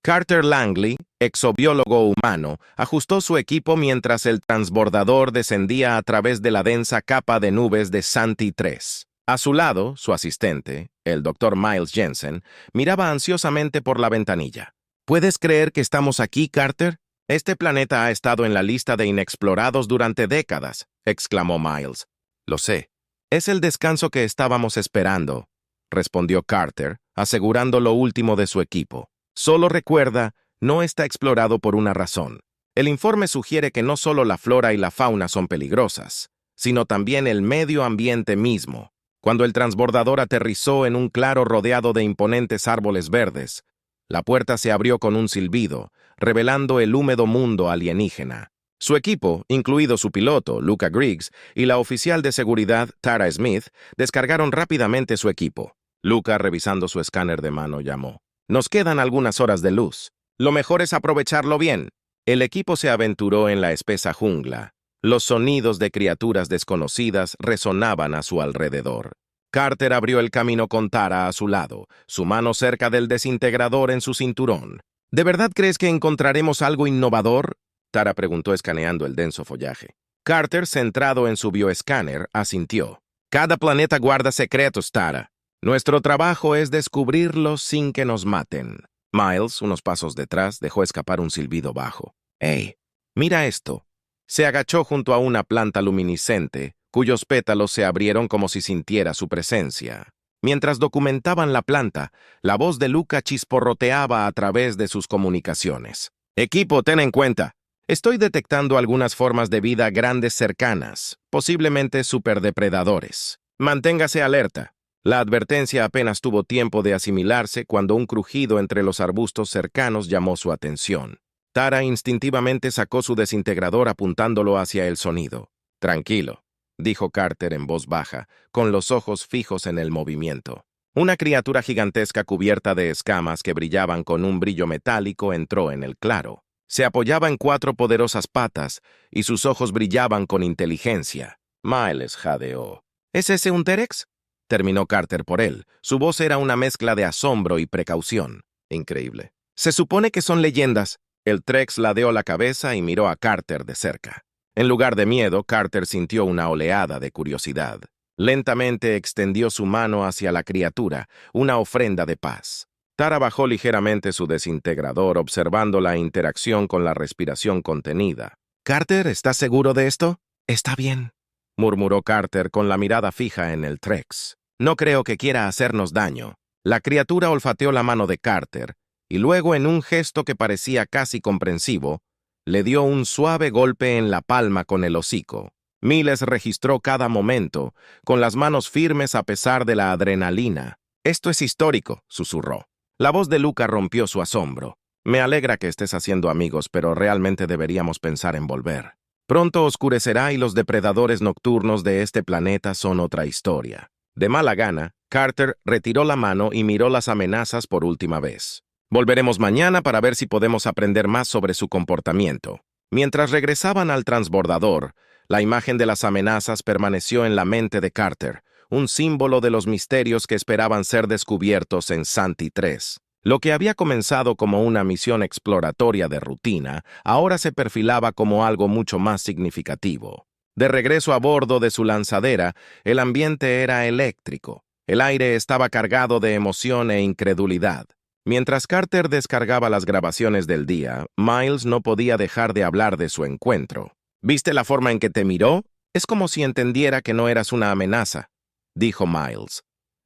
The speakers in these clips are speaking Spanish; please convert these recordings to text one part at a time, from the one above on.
Carter Langley, exobiólogo humano, ajustó su equipo mientras el transbordador descendía a través de la densa capa de nubes de Santi 3. A su lado, su asistente, el Dr. Miles Jensen, miraba ansiosamente por la ventanilla. ¿Puedes creer que estamos aquí, Carter? Este planeta ha estado en la lista de inexplorados durante décadas, exclamó Miles. Lo sé. Es el descanso que estábamos esperando, respondió Carter, asegurando lo último de su equipo. Solo recuerda, no está explorado por una razón. El informe sugiere que no solo la flora y la fauna son peligrosas, sino también el medio ambiente mismo. Cuando el transbordador aterrizó en un claro rodeado de imponentes árboles verdes, la puerta se abrió con un silbido, revelando el húmedo mundo alienígena. Su equipo, incluido su piloto, Luca Griggs, y la oficial de seguridad, Tara Smith, descargaron rápidamente su equipo. Luca, revisando su escáner de mano, llamó. Nos quedan algunas horas de luz. Lo mejor es aprovecharlo bien. El equipo se aventuró en la espesa jungla. Los sonidos de criaturas desconocidas resonaban a su alrededor. Carter abrió el camino con Tara a su lado, su mano cerca del desintegrador en su cinturón. ¿De verdad crees que encontraremos algo innovador? Tara preguntó escaneando el denso follaje. Carter, centrado en su bioescáner, asintió. Cada planeta guarda secretos, Tara. Nuestro trabajo es descubrirlos sin que nos maten. Miles, unos pasos detrás, dejó escapar un silbido bajo. ¡Ey! Mira esto. Se agachó junto a una planta luminiscente, cuyos pétalos se abrieron como si sintiera su presencia. Mientras documentaban la planta, la voz de Luca chisporroteaba a través de sus comunicaciones. Equipo, ten en cuenta. Estoy detectando algunas formas de vida grandes cercanas, posiblemente superdepredadores. Manténgase alerta. La advertencia apenas tuvo tiempo de asimilarse cuando un crujido entre los arbustos cercanos llamó su atención. Tara instintivamente sacó su desintegrador apuntándolo hacia el sonido. Tranquilo, dijo Carter en voz baja, con los ojos fijos en el movimiento. Una criatura gigantesca cubierta de escamas que brillaban con un brillo metálico entró en el claro. Se apoyaba en 4 poderosas patas y sus ojos brillaban con inteligencia. Miles jadeó. ¿Es ese un T-Rex? Terminó Carter por él. Su voz era una mezcla de asombro y precaución. Increíble. Se supone que son leyendas. El T-Rex ladeó la cabeza y miró a Carter de cerca. En lugar de miedo, Carter sintió una oleada de curiosidad. Lentamente extendió su mano hacia la criatura, una ofrenda de paz. Tara bajó ligeramente su desintegrador, observando la interacción con la respiración contenida. «Carter, ¿estás seguro de esto?» «Está bien», murmuró Carter con la mirada fija en el T-Rex. «No creo que quiera hacernos daño». La criatura olfateó la mano de Carter, y luego, en un gesto que parecía casi comprensivo, le dio un suave golpe en la palma con el hocico. Miles registró cada momento, con las manos firmes a pesar de la adrenalina. «Esto es histórico», susurró. La voz de Luca rompió su asombro. «Me alegra que estés haciendo amigos, pero realmente deberíamos pensar en volver. Pronto oscurecerá y los depredadores nocturnos de este planeta son otra historia». De mala gana, Carter retiró la mano y miró las amenazas por última vez. «Volveremos mañana para ver si podemos aprender más sobre su comportamiento». Mientras regresaban al transbordador, la imagen de las amenazas permaneció en la mente de Carter, un símbolo de los misterios que esperaban ser descubiertos en Santi 3. Lo que había comenzado como una misión exploratoria de rutina, ahora se perfilaba como algo mucho más significativo. De regreso a bordo de su lanzadera, el ambiente era eléctrico. El aire estaba cargado de emoción e incredulidad. Mientras Carter descargaba las grabaciones del día, Miles no podía dejar de hablar de su encuentro. «¿Viste la forma en que te miró? Es como si entendiera que no eras una amenaza», dijo Miles,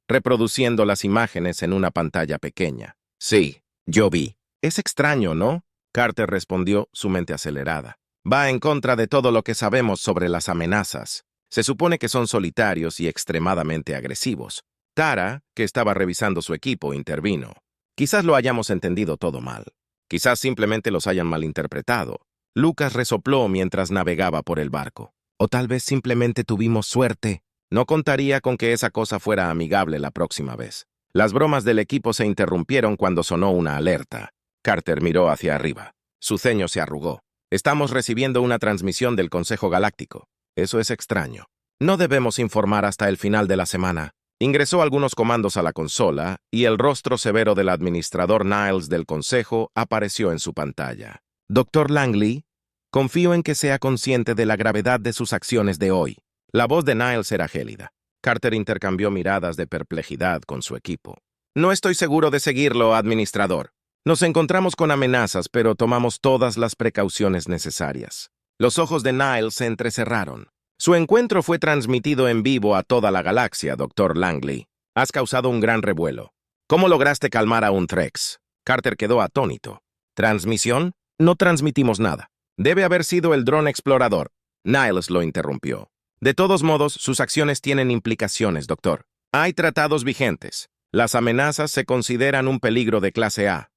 reproduciendo las imágenes en una pantalla pequeña. «Sí, yo vi». «Es extraño, ¿no?», Carter respondió, su mente acelerada. «Va en contra de todo lo que sabemos sobre las amenazas. Se supone que son solitarios y extremadamente agresivos». Tara, que estaba revisando su equipo, intervino. «Quizás lo hayamos entendido todo mal. Quizás simplemente los hayan malinterpretado». Lucas resopló mientras navegaba por el barco. «O tal vez simplemente tuvimos suerte. No contaría con que esa cosa fuera amigable la próxima vez». Las bromas del equipo se interrumpieron cuando sonó una alerta. Carter miró hacia arriba. Su ceño se arrugó. «Estamos recibiendo una transmisión del Consejo Galáctico. Eso es extraño. No debemos informar hasta el final de la semana». Ingresó algunos comandos a la consola y el rostro severo del administrador Niles del Consejo apareció en su pantalla. Doctor Langley, confío en que sea consciente de la gravedad de sus acciones de hoy. La voz de Niles era gélida. Carter intercambió miradas de perplejidad con su equipo. No estoy seguro de seguirlo, administrador. Nos encontramos con amenazas, pero tomamos todas las precauciones necesarias. Los ojos de Niles se entrecerraron. Su encuentro fue transmitido en vivo a toda la galaxia, Doctor Langley. Has causado un gran revuelo. ¿Cómo lograste calmar a un Trex? Carter quedó atónito. ¿Transmisión? No transmitimos nada. Debe haber sido el dron explorador. Niles lo interrumpió. De todos modos, sus acciones tienen implicaciones, doctor. Hay tratados vigentes. Las amenazas se consideran un peligro de clase A.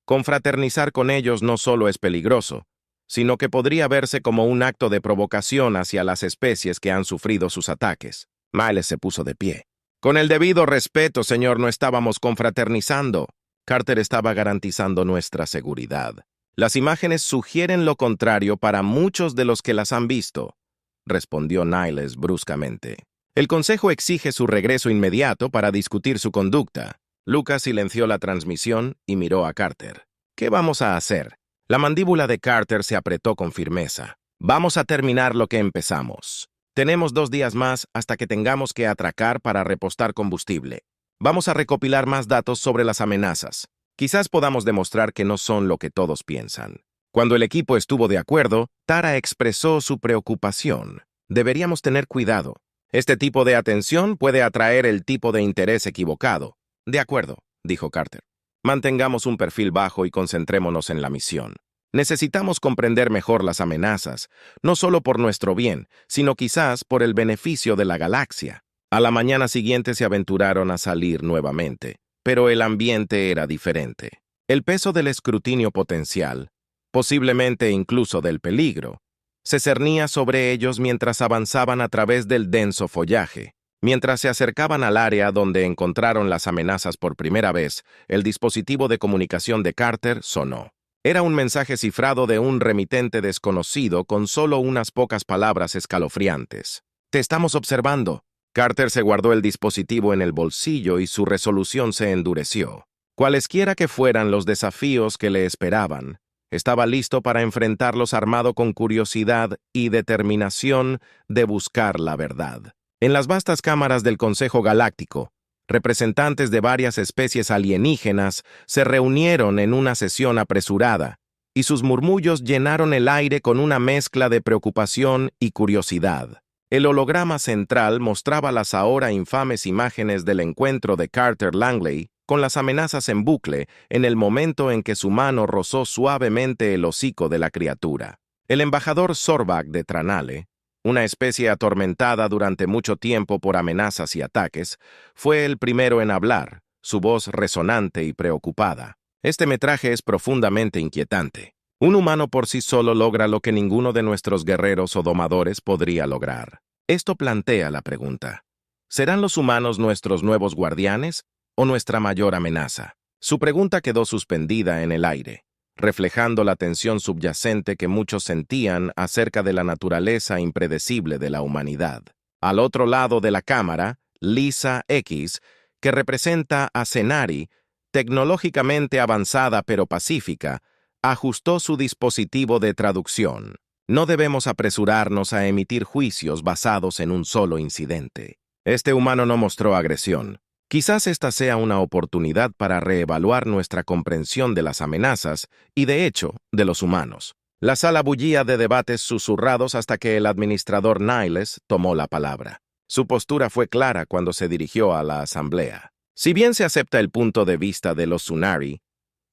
Confraternizar con ellos no solo es peligroso, sino que podría verse como un acto de provocación hacia las especies que han sufrido sus ataques. Miles se puso de pie. Con el debido respeto, señor, no estábamos confraternizando. Carter estaba garantizando nuestra seguridad. Las imágenes sugieren lo contrario para muchos de los que las han visto, respondió Niles bruscamente. El Consejo exige su regreso inmediato para discutir su conducta. Lucas silenció la transmisión y miró a Carter. ¿Qué vamos a hacer? La mandíbula de Carter se apretó con firmeza. Vamos a terminar lo que empezamos. Tenemos 2 días más hasta que tengamos que atracar para repostar combustible. Vamos a recopilar más datos sobre las amenazas. Quizás podamos demostrar que no son lo que todos piensan. Cuando el equipo estuvo de acuerdo, Tara expresó su preocupación. Deberíamos tener cuidado. Este tipo de atención puede atraer el tipo de interés equivocado. De acuerdo, dijo Carter. Mantengamos un perfil bajo y concentrémonos en la misión. Necesitamos comprender mejor las amenazas, no solo por nuestro bien, sino quizás por el beneficio de la galaxia. A la mañana siguiente se aventuraron a salir nuevamente, pero el ambiente era diferente. El peso del escrutinio potencial, posiblemente incluso del peligro, se cernía sobre ellos mientras avanzaban a través del denso follaje. Mientras se acercaban al área donde encontraron las amenazas por primera vez, el dispositivo de comunicación de Carter sonó. Era un mensaje cifrado de un remitente desconocido con solo unas pocas palabras escalofriantes. «Te estamos observando». Carter se guardó el dispositivo en el bolsillo y su resolución se endureció. Cualesquiera que fueran los desafíos que le esperaban, estaba listo para enfrentarlos armado con curiosidad y determinación de buscar la verdad. En las vastas cámaras del Consejo Galáctico, representantes de varias especies alienígenas se reunieron en una sesión apresurada, y sus murmullos llenaron el aire con una mezcla de preocupación y curiosidad. El holograma central mostraba las ahora infames imágenes del encuentro de Carter Langley con las amenazas en bucle en el momento en que su mano rozó suavemente el hocico de la criatura. El embajador Zorbak de Tranale, una especie atormentada durante mucho tiempo por amenazas y ataques, fue el primero en hablar, su voz resonante y preocupada. Este metraje es profundamente inquietante. Un humano por sí solo logra lo que ninguno de nuestros guerreros o domadores podría lograr. Esto plantea la pregunta: ¿serán los humanos nuestros nuevos guardianes o nuestra mayor amenaza? Su pregunta quedó suspendida en el aire, reflejando la tensión subyacente que muchos sentían acerca de la naturaleza impredecible de la humanidad. Al otro lado de la cámara, Lisa X, que representa a Cenari, tecnológicamente avanzada pero pacífica, ajustó su dispositivo de traducción. No debemos apresurarnos a emitir juicios basados en un solo incidente. Este humano no mostró agresión. Quizás esta sea una oportunidad para reevaluar nuestra comprensión de las amenazas y, de hecho, de los humanos. La sala bullía de debates susurrados hasta que el administrador Niles tomó la palabra. Su postura fue clara cuando se dirigió a la asamblea. Si bien se acepta el punto de vista de los Sunari,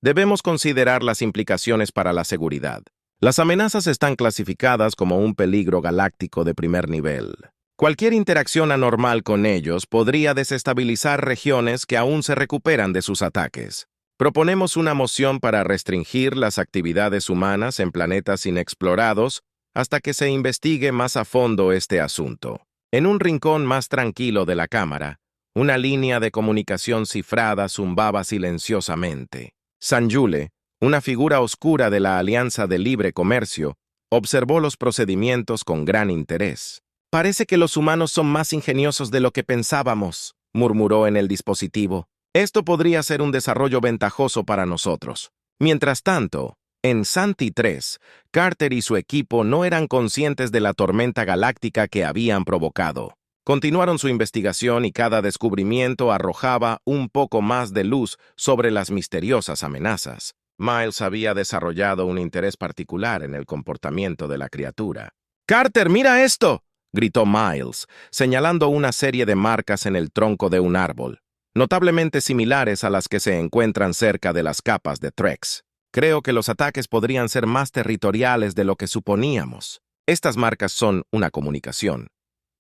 debemos considerar las implicaciones para la seguridad. Las amenazas están clasificadas como un peligro galáctico de primer nivel. Cualquier interacción anormal con ellos podría desestabilizar regiones que aún se recuperan de sus ataques. Proponemos una moción para restringir las actividades humanas en planetas inexplorados hasta que se investigue más a fondo este asunto. En un rincón más tranquilo de la cámara, una línea de comunicación cifrada zumbaba silenciosamente. Sanjule, una figura oscura de la Alianza de Libre Comercio, observó los procedimientos con gran interés. Parece que los humanos son más ingeniosos de lo que pensábamos. murmuró en el dispositivo. Esto podría ser un desarrollo ventajoso para nosotros. Mientras tanto, en Santi 3, Carter y su equipo no eran conscientes de la tormenta galáctica que habían provocado. Continuaron su investigación y cada descubrimiento arrojaba un poco más de luz sobre las misteriosas amenazas. Miles había desarrollado un interés particular en el comportamiento de la criatura. «¡Carter, mira esto!», gritó Miles, señalando una serie de marcas en el tronco de un árbol, notablemente similares a las que se encuentran cerca de las capas de Trex. «Creo que los ataques podrían ser más territoriales de lo que suponíamos. Estas marcas son una comunicación,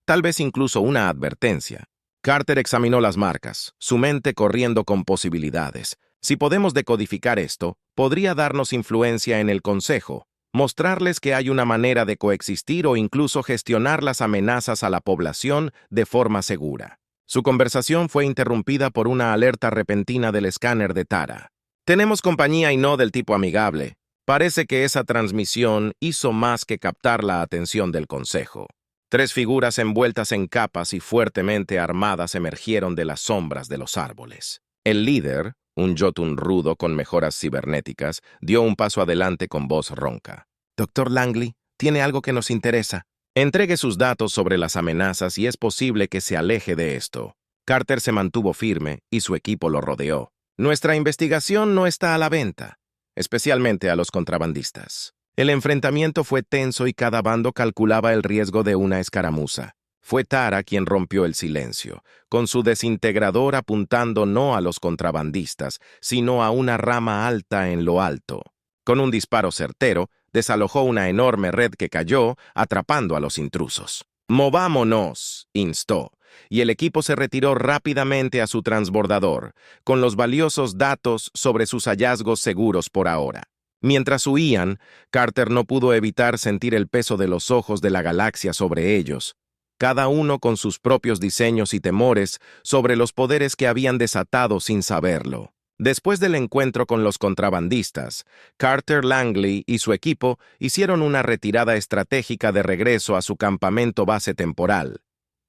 tal vez incluso una advertencia». Carter examinó las marcas, su mente corriendo con posibilidades. Si podemos decodificar esto, podría darnos influencia en el Consejo, mostrarles que hay una manera de coexistir o incluso gestionar las amenazas a la población de forma segura. Su conversación fue interrumpida por una alerta repentina del escáner de Tara. «Tenemos compañía y no del tipo amigable. Parece que esa transmisión hizo más que captar la atención del Consejo». 3 figuras envueltas en capas y fuertemente armadas emergieron de las sombras de los árboles. El líder, un Jotun rudo con mejoras cibernéticas, dio un paso adelante con voz ronca. «Dr. Langley, tiene algo que nos interesa. Entregue sus datos sobre las amenazas y es posible que se aleje de esto». Carter se mantuvo firme y su equipo lo rodeó. «Nuestra investigación no está a la venta, especialmente a los contrabandistas». El enfrentamiento fue tenso y cada bando calculaba el riesgo de una escaramuza. Fue Tara quien rompió el silencio, con su desintegrador apuntando no a los contrabandistas, sino a una rama alta en lo alto. Con un disparo certero, desalojó una enorme red que cayó, atrapando a los intrusos. «Movámonos», instó, y el equipo se retiró rápidamente a su transbordador, con los valiosos datos sobre sus hallazgos seguros por ahora. Mientras huían, Carter no pudo evitar sentir el peso de los ojos de la galaxia sobre ellos, cada uno con sus propios diseños y temores sobre los poderes que habían desatado sin saberlo. Después del encuentro con los contrabandistas, Carter, Langley y su equipo hicieron una retirada estratégica de regreso a su campamento base temporal,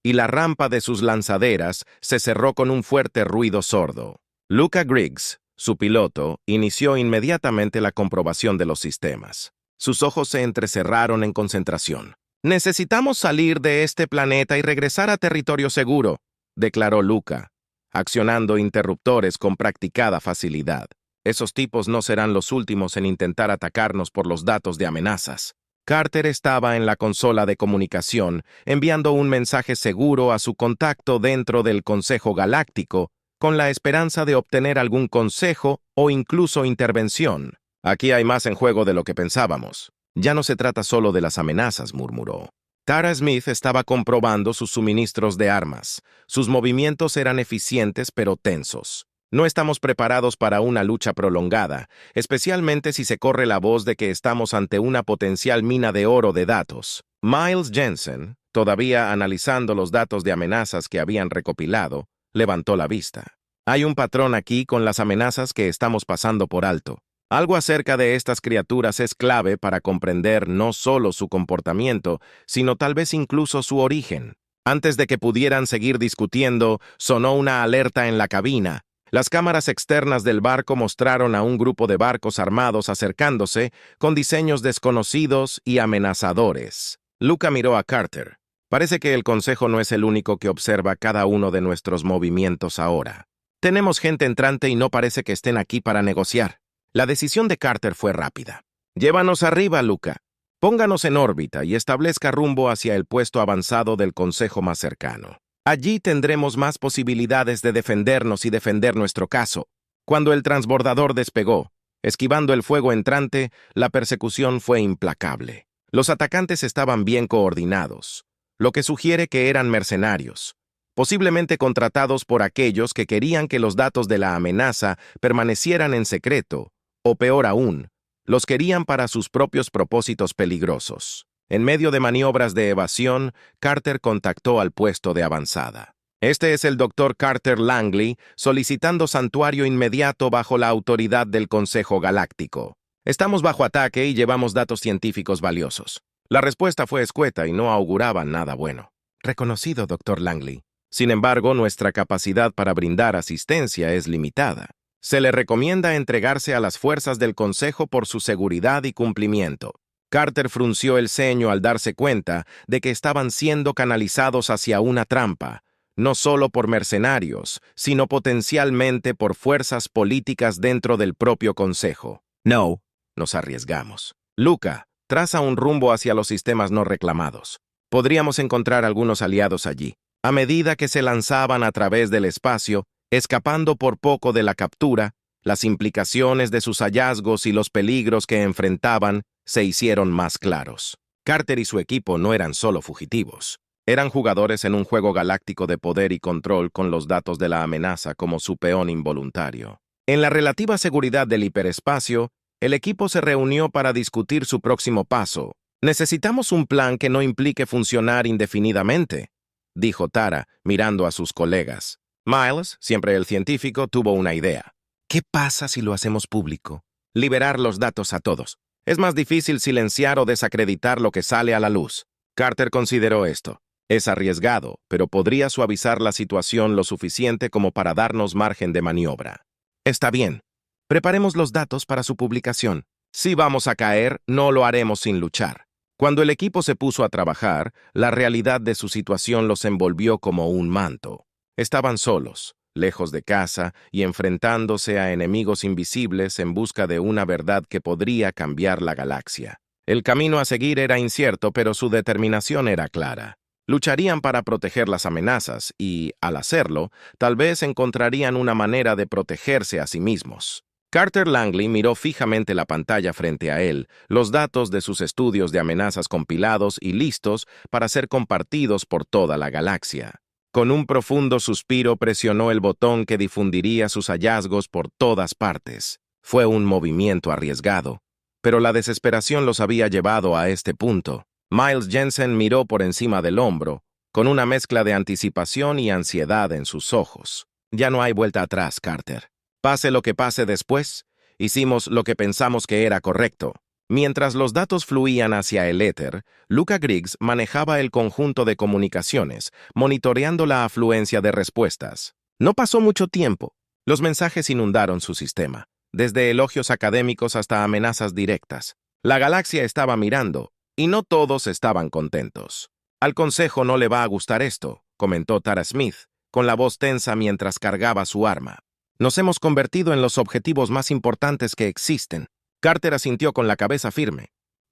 y la rampa de sus lanzaderas se cerró con un fuerte ruido sordo. Luca Griggs, su piloto, inició inmediatamente la comprobación de los sistemas. Sus ojos se entrecerraron en concentración. «Necesitamos salir de este planeta y regresar a territorio seguro», declaró Luca, accionando interruptores con practicada facilidad. «Esos tipos no serán los últimos en intentar atacarnos por los datos de amenazas». Carter estaba en la consola de comunicación, enviando un mensaje seguro a su contacto dentro del Consejo Galáctico, con la esperanza de obtener algún consejo o incluso intervención. «Aquí hay más en juego de lo que pensábamos. Ya no se trata solo de las amenazas», murmuró. Tara Smith estaba comprobando sus suministros de armas. Sus movimientos eran eficientes pero tensos. «No estamos preparados para una lucha prolongada, especialmente si se corre la voz de que estamos ante una potencial mina de oro de datos». Miles Jensen, todavía analizando los datos de amenazas que habían recopilado, levantó la vista. «Hay un patrón aquí con las amenazas que estamos pasando por alto. Algo acerca de estas criaturas es clave para comprender no solo su comportamiento, sino tal vez incluso su origen». Antes de que pudieran seguir discutiendo, sonó una alerta en la cabina. Las cámaras externas del barco mostraron a un grupo de barcos armados acercándose, con diseños desconocidos y amenazadores. Luca miró a Carter. «Parece que el Consejo no es el único que observa cada uno de nuestros movimientos ahora. Tenemos gente entrante y no parece que estén aquí para negociar». La decisión de Carter fue rápida. «Llévanos arriba, Luca. Pónganos en órbita y establezca rumbo hacia el puesto avanzado del Consejo más cercano. Allí tendremos más posibilidades de defendernos y defender nuestro caso». Cuando el transbordador despegó, esquivando el fuego entrante, la persecución fue implacable. Los atacantes estaban bien coordinados, lo que sugiere que eran mercenarios, posiblemente contratados por aquellos que querían que los datos de la amenaza permanecieran en secreto, o peor aún, los querían para sus propios propósitos peligrosos. En medio de maniobras de evasión, Carter contactó al puesto de avanzada. «Este es el Dr. Carter Langley, solicitando santuario inmediato bajo la autoridad del Consejo Galáctico. Estamos bajo ataque y llevamos datos científicos valiosos». La respuesta fue escueta y no auguraba nada bueno. «Reconocido, Dr. Langley. Sin embargo, nuestra capacidad para brindar asistencia es limitada. Se le recomienda entregarse a las fuerzas del Consejo por su seguridad y cumplimiento. Carter frunció el ceño al darse cuenta de que estaban siendo canalizados hacia una trampa, no solo por mercenarios, sino potencialmente por fuerzas políticas dentro del propio Consejo. No, nos arriesgamos. Luca, traza un rumbo hacia los sistemas no reclamados. Podríamos encontrar algunos aliados allí. A medida que se lanzaban a través del espacio, escapando por poco de la captura, las implicaciones de sus hallazgos y los peligros que enfrentaban se hicieron más claros. Carter y su equipo no eran solo fugitivos. Eran jugadores en un juego galáctico de poder y control con los datos de la amenaza como su peón involuntario. En la relativa seguridad del hiperespacio, el equipo se reunió para discutir su próximo paso. «Necesitamos un plan que no implique funcionar indefinidamente», dijo Tara, mirando a sus colegas. Miles, siempre el científico, tuvo una idea. «¿Qué pasa si lo hacemos público? Liberar los datos a todos. Es más difícil silenciar o desacreditar lo que sale a la luz». Carter consideró esto. Es arriesgado, pero podría suavizar la situación lo suficiente como para darnos margen de maniobra. Está bien. Preparemos los datos para su publicación. Si vamos a caer, no lo haremos sin luchar. Cuando el equipo se puso a trabajar, la realidad de su situación los envolvió como un manto. Estaban solos, lejos de casa y enfrentándose a enemigos invisibles en busca de una verdad que podría cambiar la galaxia. El camino a seguir era incierto, pero su determinación era clara. Lucharían para proteger las amenazas y, al hacerlo, tal vez encontrarían una manera de protegerse a sí mismos. Carter Langley miró fijamente la pantalla frente a él, los datos de sus estudios de amenazas compilados y listos para ser compartidos por toda la galaxia. Con un profundo suspiro presionó el botón que difundiría sus hallazgos por todas partes. Fue un movimiento arriesgado, pero la desesperación los había llevado a este punto. Miles Jensen miró por encima del hombro, con una mezcla de anticipación y ansiedad en sus ojos. Ya no hay vuelta atrás, Carter. Pase lo que pase después, hicimos lo que pensamos que era correcto. Mientras los datos fluían hacia el éter, Luca Griggs manejaba el conjunto de comunicaciones, monitoreando la afluencia de respuestas. No pasó mucho tiempo. Los mensajes inundaron su sistema, desde elogios académicos hasta amenazas directas. La galaxia estaba mirando, y no todos estaban contentos. Al Consejo no le va a gustar esto, comentó Tara Smith, con la voz tensa mientras cargaba su arma. Nos hemos convertido en los objetivos más importantes que existen. Carter asintió con la cabeza firme.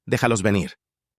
Déjalos venir.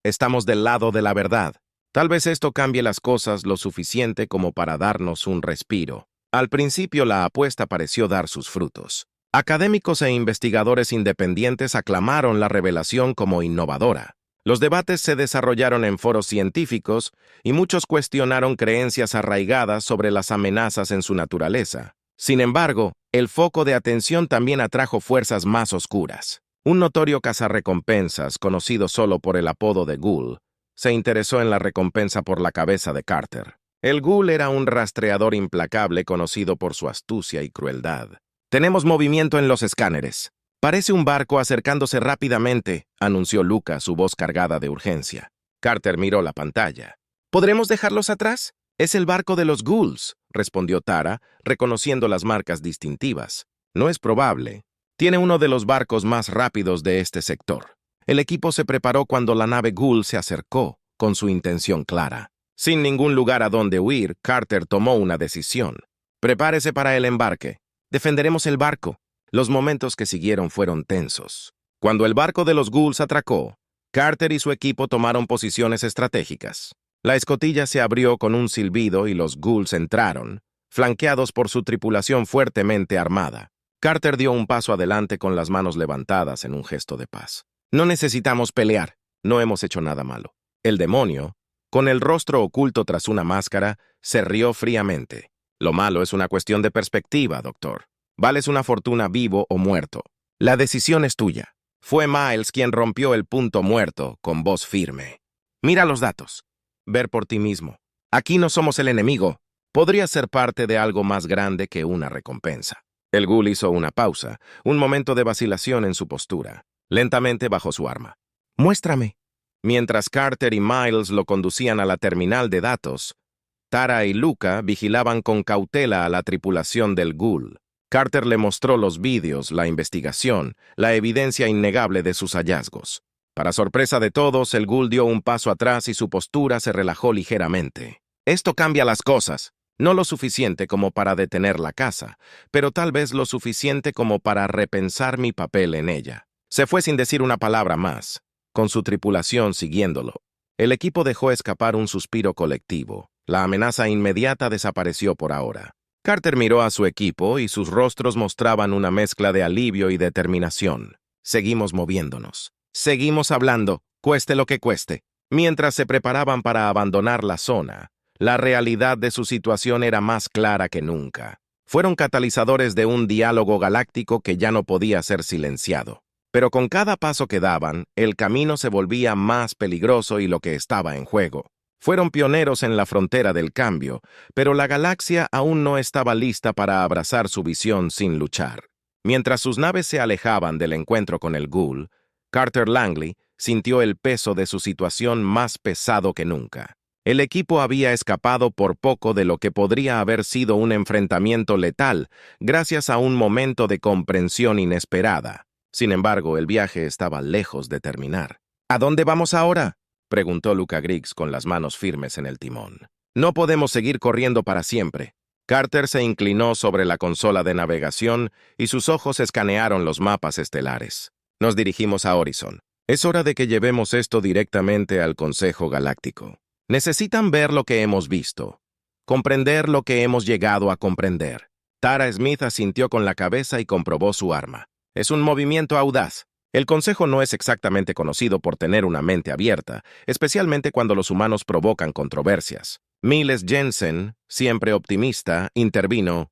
Estamos del lado de la verdad. Tal vez esto cambie las cosas lo suficiente como para darnos un respiro. Al principio la apuesta pareció dar sus frutos. Académicos e investigadores independientes aclamaron la revelación como innovadora. Los debates se desarrollaron en foros científicos y muchos cuestionaron creencias arraigadas sobre las amenazas en su naturaleza. Sin embargo, el foco de atención también atrajo fuerzas más oscuras. Un notorio cazarrecompensas, conocido solo por el apodo de Ghoul, se interesó en la recompensa por la cabeza de Carter. El Ghoul era un rastreador implacable conocido por su astucia y crueldad. «Tenemos movimiento en los escáneres. Parece un barco acercándose rápidamente», anunció Luca, su voz cargada de urgencia. Carter miró la pantalla. «¿Podremos dejarlos atrás? Es el barco de los Ghouls», respondió Tara, reconociendo las marcas distintivas. «No es probable. Tiene uno de los barcos más rápidos de este sector». El equipo se preparó cuando la nave Ghoul se acercó, con su intención clara. Sin ningún lugar a donde huir, Carter tomó una decisión. «Prepárese para el embarque. Defenderemos el barco». Los momentos que siguieron fueron tensos. Cuando el barco de los Ghouls atracó, Carter y su equipo tomaron posiciones estratégicas. La escotilla se abrió con un silbido y los Ghouls entraron, flanqueados por su tripulación fuertemente armada. Carter dio un paso adelante con las manos levantadas en un gesto de paz. «No necesitamos pelear. No hemos hecho nada malo». El demonio, con el rostro oculto tras una máscara, se rió fríamente. «Lo malo es una cuestión de perspectiva, doctor. Vales una fortuna vivo o muerto. La decisión es tuya». Fue Miles quien rompió el punto muerto con voz firme. «Mira los datos. Ver por ti mismo. Aquí no somos el enemigo. Podría ser parte de algo más grande que una recompensa». El Ghoul hizo una pausa, un momento de vacilación en su postura. Lentamente bajó su arma. «Muéstrame». Mientras Carter y Miles lo conducían a la terminal de datos, Tara y Luca vigilaban con cautela a la tripulación del Ghoul. Carter le mostró los vídeos, la investigación, la evidencia innegable de sus hallazgos. Para sorpresa de todos, el Ghoul dio un paso atrás y su postura se relajó ligeramente. Esto cambia las cosas. No lo suficiente como para detener la caza, pero tal vez lo suficiente como para repensar mi papel en ella. Se fue sin decir una palabra más, con su tripulación siguiéndolo. El equipo dejó escapar un suspiro colectivo. La amenaza inmediata desapareció por ahora. Carter miró a su equipo y sus rostros mostraban una mezcla de alivio y determinación. Seguimos moviéndonos. Seguimos hablando, cueste lo que cueste. Mientras se preparaban para abandonar la zona, la realidad de su situación era más clara que nunca. Fueron catalizadores de un diálogo galáctico que ya no podía ser silenciado. Pero con cada paso que daban, el camino se volvía más peligroso y lo que estaba en juego. Fueron pioneros en la frontera del cambio, pero la galaxia aún no estaba lista para abrazar su visión sin luchar. Mientras sus naves se alejaban del encuentro con el Ghoul, Carter Langley sintió el peso de su situación más pesado que nunca. El equipo había escapado por poco de lo que podría haber sido un enfrentamiento letal, gracias a un momento de comprensión inesperada. Sin embargo, el viaje estaba lejos de terminar. ¿A dónde vamos ahora?, preguntó Luca Griggs con las manos firmes en el timón. No podemos seguir corriendo para siempre. Carter se inclinó sobre la consola de navegación y sus ojos escanearon los mapas estelares. Nos dirigimos a Horizon. Es hora de que llevemos esto directamente al Consejo Galáctico. Necesitan ver lo que hemos visto, comprender lo que hemos llegado a comprender. Tara Smith asintió con la cabeza y comprobó su arma. Es un movimiento audaz. El Consejo no es exactamente conocido por tener una mente abierta, especialmente cuando los humanos provocan controversias. Miles Jensen, siempre optimista, intervino.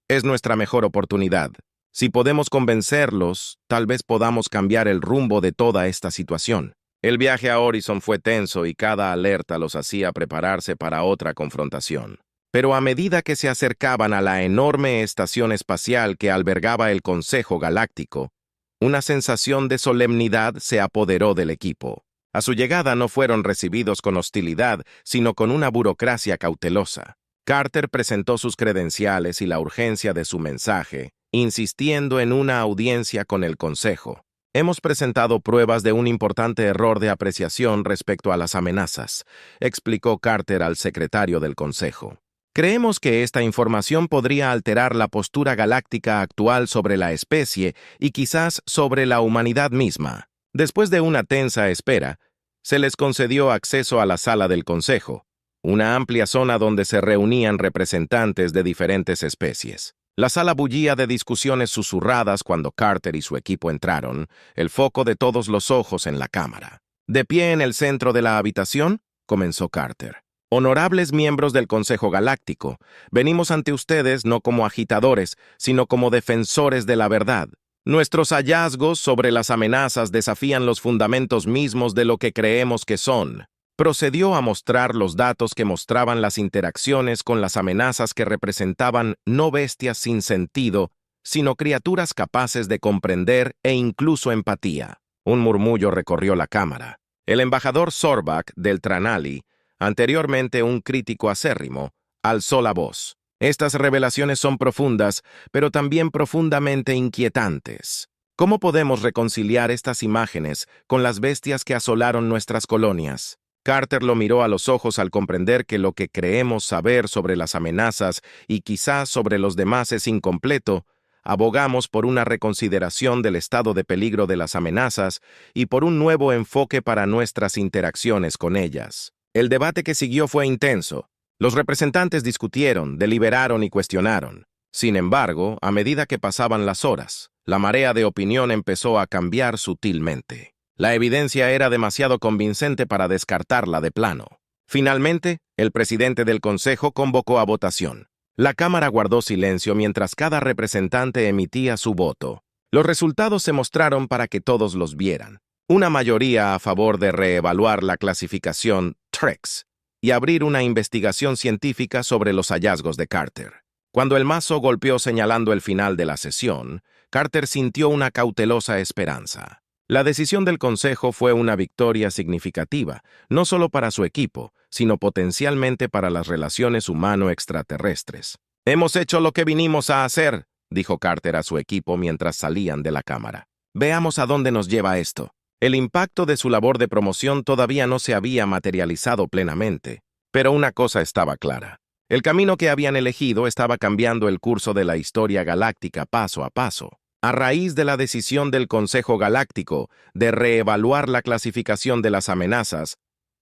Es nuestra mejor oportunidad. Si podemos convencerlos, tal vez podamos cambiar el rumbo de toda esta situación. El viaje a Horizon fue tenso y cada alerta los hacía prepararse para otra confrontación. Pero a medida que se acercaban a la enorme estación espacial que albergaba el Consejo Galáctico, una sensación de solemnidad se apoderó del equipo. A su llegada no fueron recibidos con hostilidad, sino con una burocracia cautelosa. Carter presentó sus credenciales y la urgencia de su mensaje, insistiendo en una audiencia con el Consejo. Hemos presentado pruebas de un importante error de apreciación respecto a las amenazas, explicó Carter al secretario del Consejo. Creemos que esta información podría alterar la postura galáctica actual sobre la especie y quizás sobre la humanidad misma. Después de una tensa espera, se les concedió acceso a la sala del Consejo, una amplia zona donde se reunían representantes de diferentes especies. La sala bullía de discusiones susurradas cuando Carter y su equipo entraron, el foco de todos los ojos en la cámara. De pie en el centro de la habitación, comenzó Carter. Honorables miembros del Consejo Galáctico, venimos ante ustedes no como agitadores, sino como defensores de la verdad. Nuestros hallazgos sobre las amenazas desafían los fundamentos mismos de lo que creemos que son. Procedió a mostrar los datos que mostraban las interacciones con las amenazas que representaban no bestias sin sentido, sino criaturas capaces de comprender e incluso empatía. Un murmullo recorrió la cámara. El embajador Sorbak del Tranali, anteriormente un crítico acérrimo, alzó la voz. Estas revelaciones son profundas, pero también profundamente inquietantes. ¿Cómo podemos reconciliar estas imágenes con las bestias que asolaron nuestras colonias? Carter lo miró a los ojos al comprender que lo que creemos saber sobre las amenazas y quizás sobre los demás es incompleto. Abogamos por una reconsideración del estado de peligro de las amenazas y por un nuevo enfoque para nuestras interacciones con ellas. El debate que siguió fue intenso. Los representantes discutieron, deliberaron y cuestionaron. Sin embargo, a medida que pasaban las horas, la marea de opinión empezó a cambiar sutilmente. La evidencia era demasiado convincente para descartarla de plano. Finalmente, el presidente del Consejo convocó a votación. La Cámara guardó silencio mientras cada representante emitía su voto. Los resultados se mostraron para que todos los vieran. Una mayoría a favor de reevaluar la clasificación TREX y abrir una investigación científica sobre los hallazgos de Carter. Cuando el mazo golpeó señalando el final de la sesión, Carter sintió una cautelosa esperanza. La decisión del Consejo fue una victoria significativa, no solo para su equipo, sino potencialmente para las relaciones humano-extraterrestres. «Hemos hecho lo que vinimos a hacer», dijo Carter a su equipo mientras salían de la cámara. «Veamos a dónde nos lleva esto». El impacto de su labor de promoción todavía no se había materializado plenamente, pero una cosa estaba clara. El camino que habían elegido estaba cambiando el curso de la historia galáctica paso a paso. A raíz de la decisión del Consejo Galáctico de reevaluar la clasificación de las amenazas,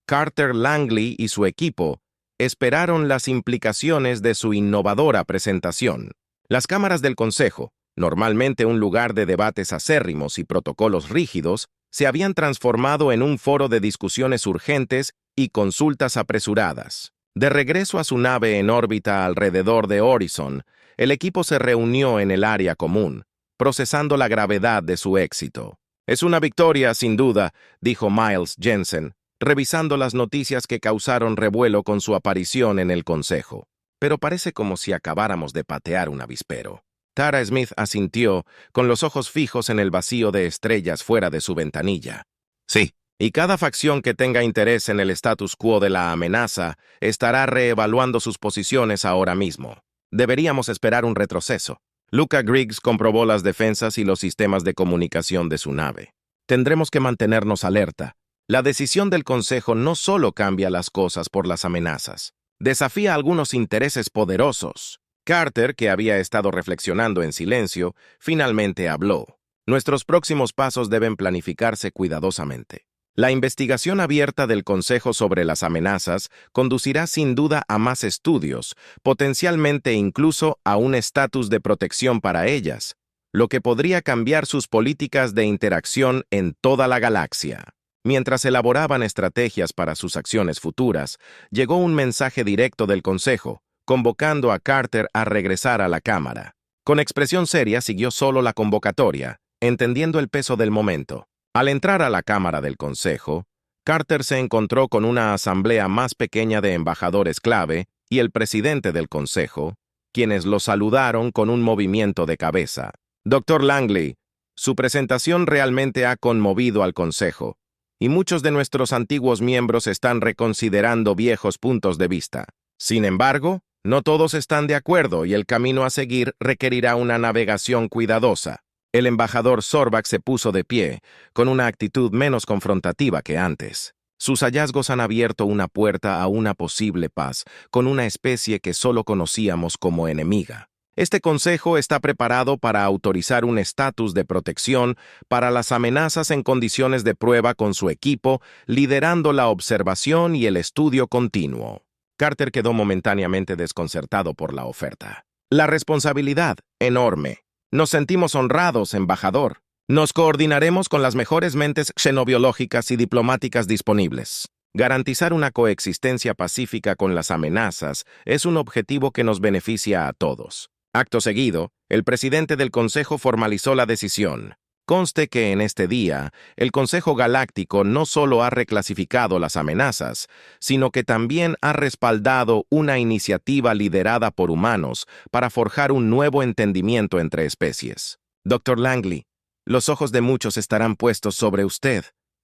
Carter Langley y su equipo esperaron las implicaciones de su innovadora presentación. Las cámaras del Consejo, normalmente un lugar de debates acérrimos y protocolos rígidos, se habían transformado en un foro de discusiones urgentes y consultas apresuradas. De regreso a su nave en órbita alrededor de Horizon, el equipo se reunió en el área común, procesando la gravedad de su éxito. «Es una victoria, sin duda», dijo Miles Jensen, revisando las noticias que causaron revuelo con su aparición en el Consejo. «Pero parece como si acabáramos de patear un avispero». Tara Smith asintió, con los ojos fijos en el vacío de estrellas fuera de su ventanilla. «Sí, y cada facción que tenga interés en el status quo de la amenaza estará reevaluando sus posiciones ahora mismo. Deberíamos esperar un retroceso». Luca Griggs comprobó las defensas y los sistemas de comunicación de su nave. «Tendremos que mantenernos alerta. La decisión del Consejo no solo cambia las cosas por las amenazas, desafía algunos intereses poderosos». Carter, que había estado reflexionando en silencio, finalmente habló. «Nuestros próximos pasos deben planificarse cuidadosamente. La investigación abierta del Consejo sobre las amenazas conducirá sin duda a más estudios, potencialmente incluso a un estatus de protección para ellas, lo que podría cambiar sus políticas de interacción en toda la galaxia». Mientras elaboraban estrategias para sus acciones futuras, llegó un mensaje directo del Consejo, convocando a Carter a regresar a la cámara. Con expresión seria siguió solo la convocatoria, entendiendo el peso del momento. Al entrar a la cámara del Consejo, Carter se encontró con una asamblea más pequeña de embajadores clave y el presidente del Consejo, quienes lo saludaron con un movimiento de cabeza. «Dr. Langley, su presentación realmente ha conmovido al Consejo, y muchos de nuestros antiguos miembros están reconsiderando viejos puntos de vista. Sin embargo, no todos están de acuerdo y el camino a seguir requerirá una navegación cuidadosa». El embajador Sorbak se puso de pie, con una actitud menos confrontativa que antes. Sus hallazgos han abierto una puerta a una posible paz con una especie que solo conocíamos como enemiga. Este consejo está preparado para autorizar un estatus de protección para las amenazas en condiciones de prueba con su equipo, liderando la observación y el estudio continuo. Carter quedó momentáneamente desconcertado por la oferta. «La responsabilidad, enorme. Nos sentimos honrados, embajador. Nos coordinaremos con las mejores mentes xenobiológicas y diplomáticas disponibles. Garantizar una coexistencia pacífica con las amenazas es un objetivo que nos beneficia a todos». Acto seguido, el presidente del Consejo formalizó la decisión. Conste que en este día, el Consejo Galáctico no solo ha reclasificado las amenazas, sino que también ha respaldado una iniciativa liderada por humanos para forjar un nuevo entendimiento entre especies. «Dr. Langley, los ojos de muchos estarán puestos sobre usted,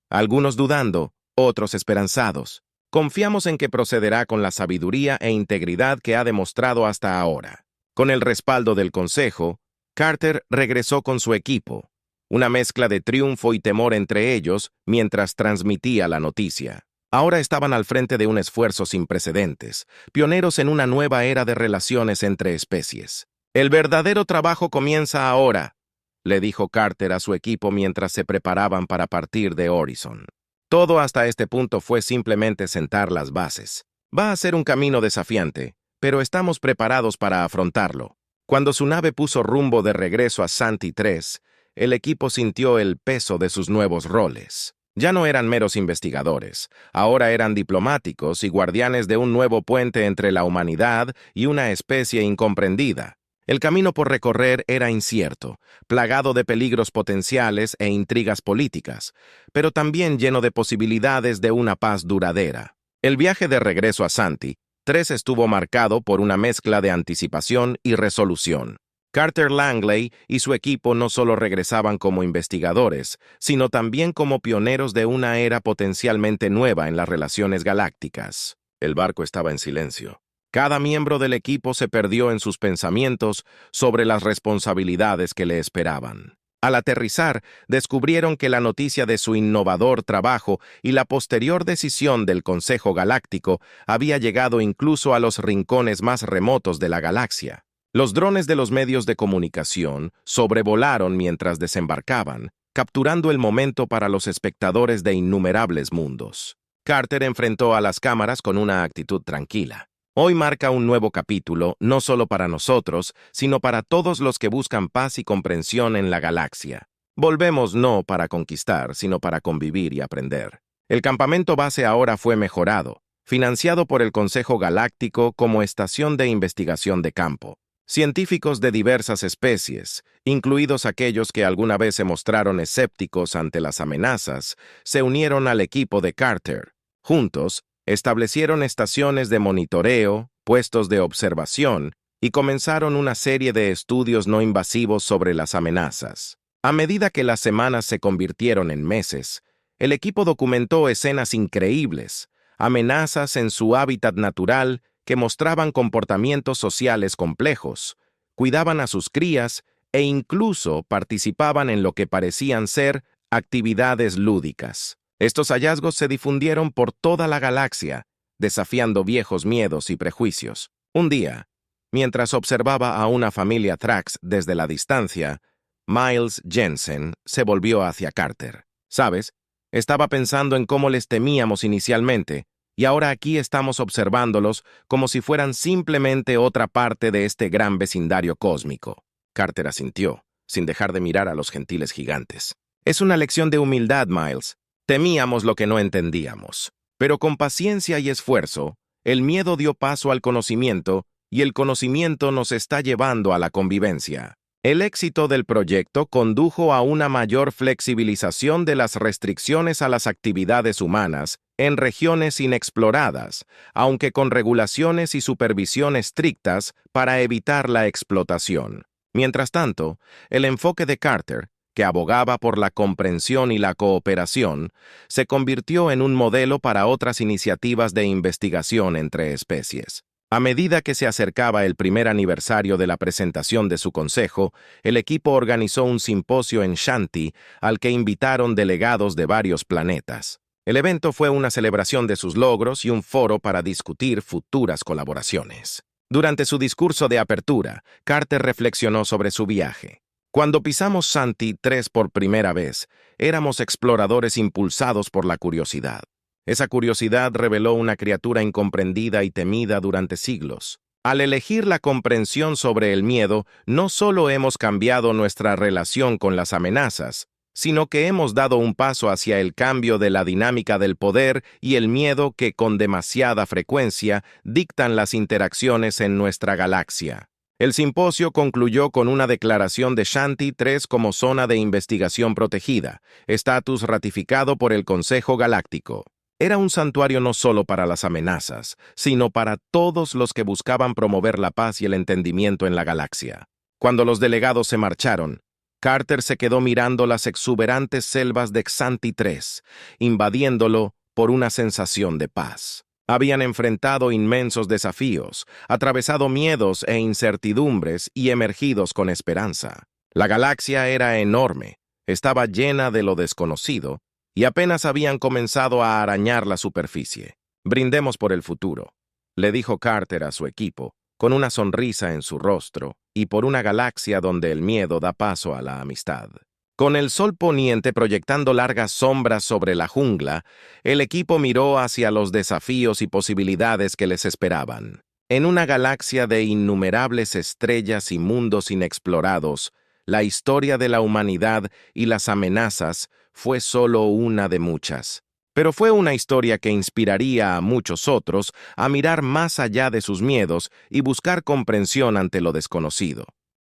algunos dudando, otros esperanzados. Confiamos en que procederá con la sabiduría e integridad que ha demostrado hasta ahora». Con el respaldo del Consejo, Carter regresó con su equipo, una mezcla de triunfo y temor entre ellos mientras transmitía la noticia. Ahora estaban al frente de un esfuerzo sin precedentes, pioneros en una nueva era de relaciones entre especies. «El verdadero trabajo comienza ahora», le dijo Carter a su equipo mientras se preparaban para partir de Horizon. Todo hasta este punto fue simplemente sentar las bases. Va a ser un camino desafiante, pero estamos preparados para afrontarlo. Cuando su nave puso rumbo de regreso a Santi 3, el equipo sintió el peso de sus nuevos roles. Ya no eran meros investigadores, ahora eran diplomáticos y guardianes de un nuevo puente entre la humanidad y una especie incomprendida. El camino por recorrer era incierto, plagado de peligros potenciales e intrigas políticas, pero también lleno de posibilidades de una paz duradera. El viaje de regreso a Santi 3 estuvo marcado por una mezcla de anticipación y resolución. Carter Langley y su equipo no solo regresaban como investigadores, sino también como pioneros de una era potencialmente nueva en las relaciones galácticas. El barco estaba en silencio. Cada miembro del equipo se perdió en sus pensamientos sobre las responsabilidades que le esperaban. Al aterrizar, descubrieron que la noticia de su innovador trabajo y la posterior decisión del Consejo Galáctico había llegado incluso a los rincones más remotos de la galaxia. Los drones de los medios de comunicación sobrevolaron mientras desembarcaban, capturando el momento para los espectadores de innumerables mundos. Carter enfrentó a las cámaras con una actitud tranquila. Hoy marca un nuevo capítulo, no solo para nosotros, sino para todos los que buscan paz y comprensión en la galaxia. Volvemos no para conquistar, sino para convivir y aprender. El campamento base ahora fue mejorado, financiado por el Consejo Galáctico como estación de investigación de campo. Científicos de diversas especies, incluidos aquellos que alguna vez se mostraron escépticos ante las amenazas, se unieron al equipo de Carter. Juntos, establecieron estaciones de monitoreo, puestos de observación y comenzaron una serie de estudios no invasivos sobre las amenazas. A medida que las semanas se convirtieron en meses, el equipo documentó escenas increíbles, amenazas en su hábitat natural que mostraban comportamientos sociales complejos, cuidaban a sus crías e incluso participaban en lo que parecían ser actividades lúdicas. Estos hallazgos se difundieron por toda la galaxia, desafiando viejos miedos y prejuicios. Un día, mientras observaba a una familia Thrax desde la distancia, Miles Jensen se volvió hacia Carter. ¿Sabes? Estaba pensando en cómo les temíamos inicialmente, y ahora aquí estamos observándolos como si fueran simplemente otra parte de este gran vecindario cósmico. Carter asintió, sin dejar de mirar a los gentiles gigantes. Es una lección de humildad, Miles. Temíamos lo que no entendíamos. Pero con paciencia y esfuerzo, el miedo dio paso al conocimiento y el conocimiento nos está llevando a la convivencia. El éxito del proyecto condujo a una mayor flexibilización de las restricciones a las actividades humanas en regiones inexploradas, aunque con regulaciones y supervisión estrictas para evitar la explotación. Mientras tanto, el enfoque de Carter, que abogaba por la comprensión y la cooperación, se convirtió en un modelo para otras iniciativas de investigación entre especies. A medida que se acercaba el primer aniversario de la presentación de su consejo, el equipo organizó un simposio en Shanti al que invitaron delegados de varios planetas. El evento fue una celebración de sus logros y un foro para discutir futuras colaboraciones. Durante su discurso de apertura, Carter reflexionó sobre su viaje. Cuando pisamos Santi 3 por primera vez, éramos exploradores impulsados por la curiosidad. Esa curiosidad reveló una criatura incomprendida y temida durante siglos. Al elegir la comprensión sobre el miedo, no solo hemos cambiado nuestra relación con las amenazas, sino que hemos dado un paso hacia el cambio de la dinámica del poder y el miedo que con demasiada frecuencia dictan las interacciones en nuestra galaxia. El simposio concluyó con una declaración de Shanti 3 como zona de investigación protegida, estatus ratificado por el Consejo Galáctico. Era un santuario no solo para las amenazas, sino para todos los que buscaban promover la paz y el entendimiento en la galaxia. Cuando los delegados se marcharon, Carter se quedó mirando las exuberantes selvas de Xanti 3, invadiéndolo por una sensación de paz. Habían enfrentado inmensos desafíos, atravesado miedos e incertidumbres y emergidos con esperanza. La galaxia era enorme, estaba llena de lo desconocido, y apenas habían comenzado a arañar la superficie. Brindemos por el futuro, le dijo Carter a su equipo, con una sonrisa en su rostro, y por una galaxia donde el miedo da paso a la amistad. Con el sol poniente proyectando largas sombras sobre la jungla, el equipo miró hacia los desafíos y posibilidades que les esperaban. En una galaxia de innumerables estrellas y mundos inexplorados, la historia de la humanidad y las amenazas fue solo una de muchas. Pero fue una historia que inspiraría a muchos otros a mirar más allá de sus miedos y buscar comprensión ante lo desconocido.